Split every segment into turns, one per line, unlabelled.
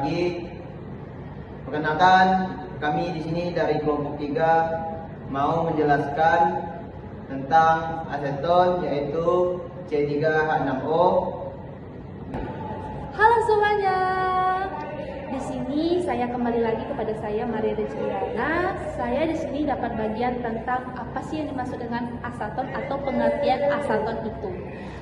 lagi. Perkenalkan, kami di sini dari kelompok 3 mau menjelaskan tentang aseton, yaitu C3H6O.
Halo semuanya. Di sini saya kembali lagi kepada saya Maria Deciliana. Saya di sini dapat bagian tentang apa sih yang dimaksud dengan aseton atau pengertian aseton itu.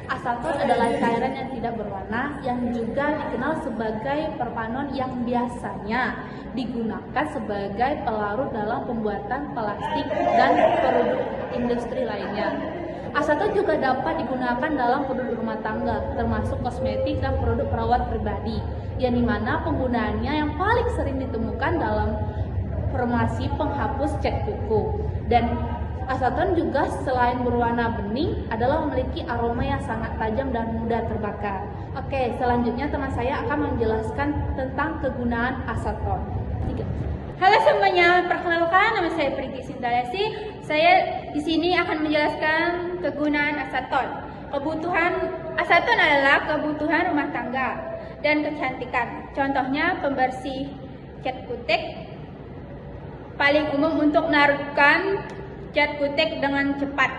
Aseton adalah cairan yang tidak berwarna yang juga dikenal sebagai perpanon yang biasanya digunakan sebagai pelarut dalam pembuatan plastik dan produk industri lainnya. Aseton juga dapat digunakan dalam produk rumah tangga, termasuk kosmetik dan produk perawat pribadi, yang dimana penggunaannya yang paling sering ditemukan dalam formasi penghapus cat kuku. Dan aseton juga selain berwarna bening, adalah memiliki aroma yang sangat tajam dan mudah terbakar. Oke, selanjutnya teman saya akan menjelaskan tentang kegunaan aseton.
Halo semuanya, perkenalkan nama saya Priti Sintalesi. Saya di sini akan menjelaskan kegunaan aseton. Kebutuhan aseton adalah kebutuhan rumah tangga dan kecantikan. Contohnya pembersih cat kutek, paling umum untuk melarutkan cat kutek dengan cepat.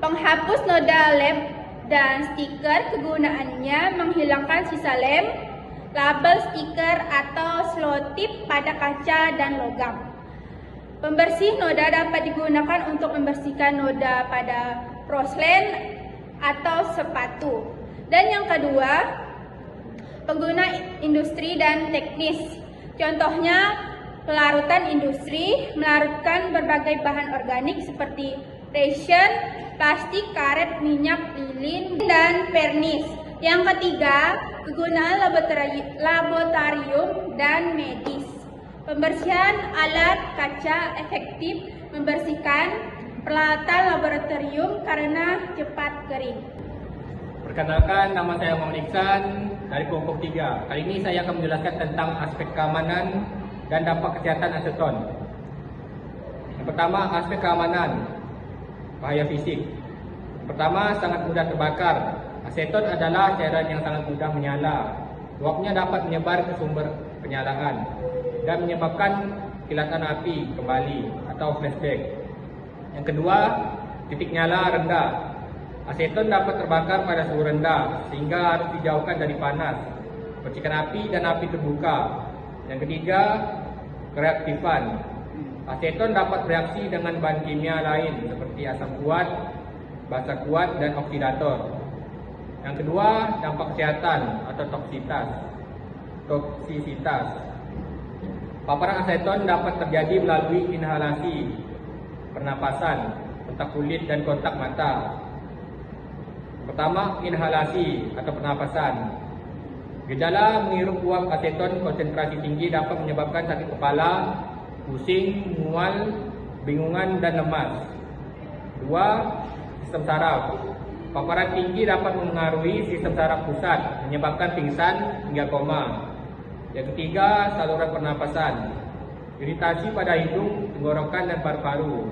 Penghapus noda lem dan stiker, kegunaannya menghilangkan sisa lem, label stiker atau selotip pada kaca dan logam. Pembersih noda dapat digunakan untuk membersihkan noda pada porselen atau sepatu. Dan yang kedua, pengguna industri dan teknis. Contohnya pelarutan industri, melarutkan berbagai bahan organik seperti resin, plastik, karet, minyak, lilin, dan vernis. Yang ketiga, kegunaan laboratorium dan medis. Pembersihan alat kaca efektif membersihkan peralatan laboratorium karena cepat kering.
Perkenalkan, nama saya Muhammad Iksan dari kelompok 3. Kali ini saya akan menjelaskan tentang aspek keamanan dan dampak kesehatan aseton. Yang pertama, aspek keamanan, bahaya fisik. Pertama, sangat mudah terbakar. Aseton adalah cairan yang sangat mudah menyala. Uapnya dapat menyebar ke sumber penyalaan dan menyebabkan kilatan api kembali atau flashback. Yang kedua, titik nyala rendah. Aseton dapat terbakar pada suhu rendah sehingga harus dijauhkan dari panas, percikan api dan api terbuka. Yang ketiga, kereaktifan. Aseton dapat bereaksi dengan bahan kimia lain seperti asam kuat, basa kuat, dan oksidator. Yang kedua, dampak kesehatan atau toksisitas. Paparan aseton dapat terjadi melalui inhalasi, pernapasan, kontak kulit, dan kontak mata. Pertama, inhalasi atau pernapasan. Gejala menghirup uap aseton konsentrasi tinggi dapat menyebabkan sakit kepala, pusing, mual, bingungan, dan lemas. Dua, sistem saraf. Paparan tinggi dapat mengaruhi sistem saraf pusat, menyebabkan pingsan hingga koma. Yang ketiga, saluran pernapasan. Iritasi pada hidung, tenggorokan, dan paru-paru.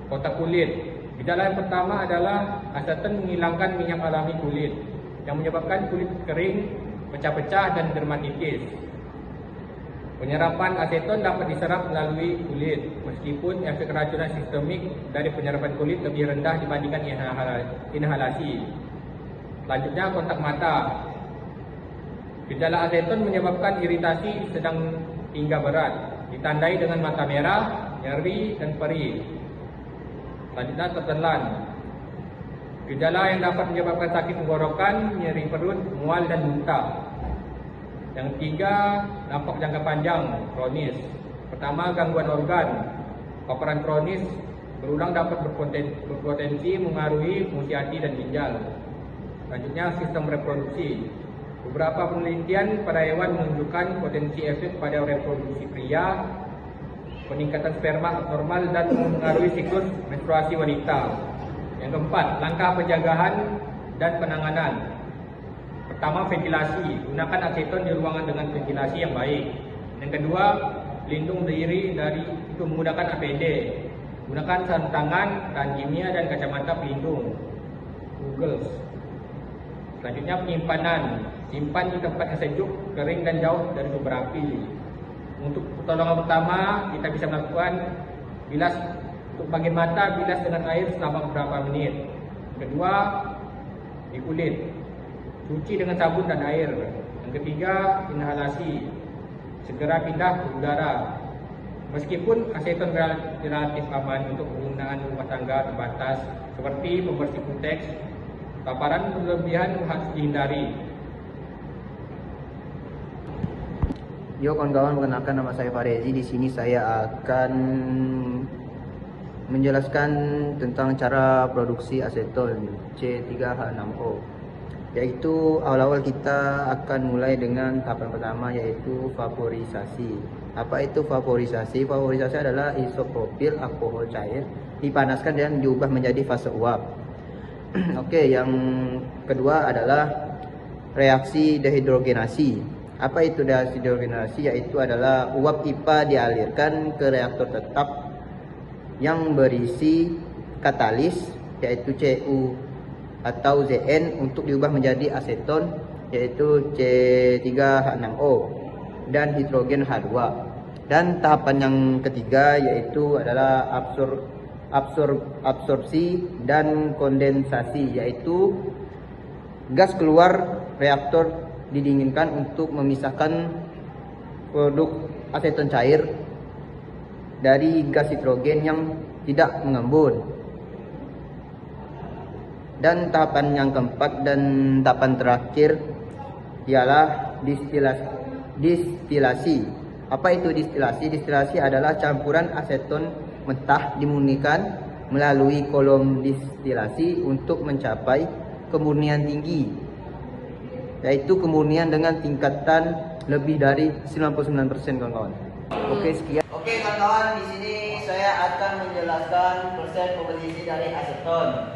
Kontak kulit. Gejala yang pertama adalah aseton menghilangkan minyak alami kulit yang menyebabkan kulit kering, pecah-pecah, dan dermatitis. Penyerapan aseton dapat diserap melalui kulit, meskipun efek keracunan sistemik dari penyerapan kulit lebih rendah dibandingkan inhalasi. Selanjutnya, kontak mata. Gejala aseton menyebabkan iritasi sedang hingga berat, ditandai dengan mata merah, nyeri, dan perih. Selanjutnya, tertelan. Gejala yang dapat menyebabkan sakit tenggorokan, nyeri perut, mual, dan muntah. Yang ketiga, dampak jangka panjang, kronis. Pertama, gangguan organ. Paparan kronis berulang dapat berpotensi mengaruhi fungsi hati dan ginjal. Selanjutnya, sistem reproduksi. Beberapa penelitian pada hewan menunjukkan potensi efek pada reproduksi pria, peningkatan sperma abnormal, dan mengaruhi siklus menstruasi wanita. Yang keempat, langkah penjagaan dan penanganan. Pertama, ventilasi. Gunakan aseton di ruangan dengan ventilasi yang baik. Yang kedua, lindung diri dari itu menggunakan APD. Gunakan sarung tangan, tahan kimia, dan kacamata pelindung. Goggles. Selanjutnya penyimpanan. Simpan di tempat yang sejuk, kering dan jauh dari sumber api. Untuk pertolongan pertama, kita bisa melakukan bilas untuk bagian mata, bilas dengan air selama beberapa menit. Kedua, di kulit, cuci dengan sabun dan air. Yang ketiga, inhalasi, segera pindah ke udara. Meskipun aseton relatif aman untuk penggunaan rumah tangga terbatas seperti pembersih kuteks, paparan berlebihan harus dihindari.
Yo kawan-kawan, perkenalkan nama saya Farezi. Di sini saya akan menjelaskan tentang cara produksi aseton C3H6O. Yaitu awal-awal kita akan mulai dengan tahapan pertama, yaitu vaporisasi. Apa itu vaporisasi? Vaporisasi adalah isopropil alkohol cair dipanaskan dan diubah menjadi fase uap. Oke, yang kedua adalah reaksi dehidrogenasi. Apa itu dehidrogenasi? Yaitu adalah uap IPA dialirkan ke reaktor tetap yang berisi katalis, yaitu Cu atau Zn, untuk diubah menjadi aseton, yaitu C3H6O dan hidrogen H2. Dan tahapan yang ketiga yaitu adalah absorpsi dan kondensasi, yaitu gas keluar reaktor didinginkan untuk memisahkan produk aseton cair dari gas hidrogen yang tidak mengembun. Dan tahapan yang keempat dan tahapan terakhir ialah distilasi. Apa itu distilasi? Distilasi adalah campuran aseton mentah dimurnikan melalui kolom distilasi untuk mencapai kemurnian tinggi, yaitu kemurnian dengan tingkatan lebih dari 99%, kawan-kawan. Oke, sekian. Oke kawan-kawan, di sini saya akan menjelaskan proses komposisi dari aseton.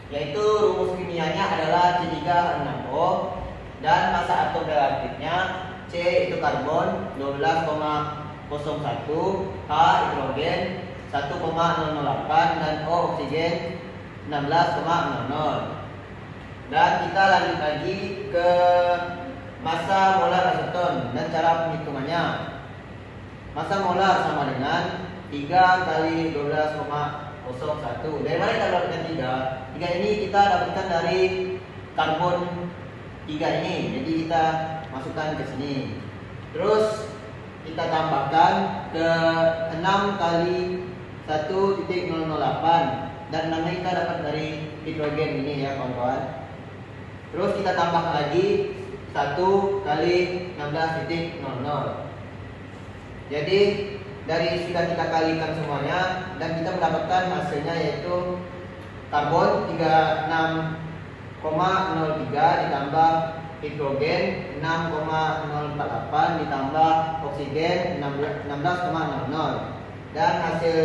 Yaitu rumus kimianya adalah C3H6O dan massa atom relatifnya C itu karbon 12,01, H hidrogen 1,008 dan O oksigen 16,00. Dan kita lanjut lagi ke massa molar aseton dan cara penghitungannya. Massa molar sama dengan 3 kali 12,01. Dari mana kita dapatkan 3? 3 ini kita dapatkan dari karbon 3 ini. Jadi kita masukkan ke sini. Terus kita tambahkan ke 6 kali 1,008 dan 6 kita dapat dari hidrogen ini ya kawan-kawan. Terus kita tambahkan lagi 1 kali 16,00. Jadi dari sudah kita kalikan semuanya dan kita mendapatkan hasilnya, yaitu karbon 36,03 ditambah hidrogen 6,048 ditambah oksigen 16,00 dan hasil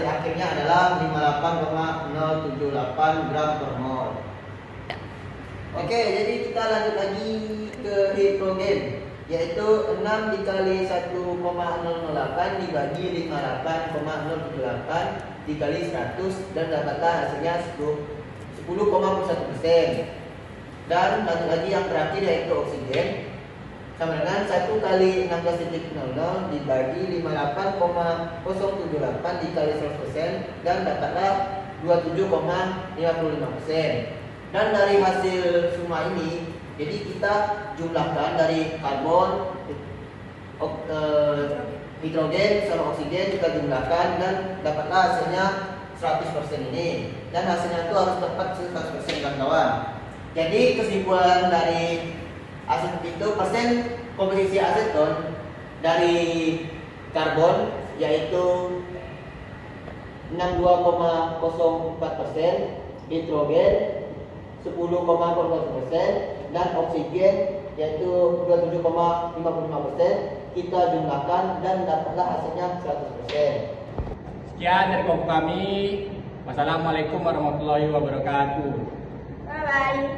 akhirnya adalah 58,078 gram per mol. Oke, jadi kita lanjut lagi ke hidrogen, yaitu 6 dikali 1,008 dibagi 58,078 dikali 100 dan dapatlah hasilnya 10,1%. Dan lanjut lagi yang terakhir, yaitu oksigen, sama dengan 1 kali 16,00 dibagi 58,078 dikali 100% dan dapatlah 27,55%. Dan dari hasil semua ini, jadi kita jumlahkan dari karbon, hidrogen sama oksigen kita jumlahkan dan dapatlah hasilnya 100% ini. Dan hasilnya itu harus tepat 100% kawan-kawan. Jadi kesimpulan dari aseton itu, persen komposisi aseton dari karbon yaitu 62,04%, hidrogen 10,14% dan oksigen yaitu 27,55%. Kita jumlahkan dan dapatlah hasilnya 100%.
Sekian dari kelompok kami. Wassalamualaikum warahmatullahi wabarakatuh.
Bye bye.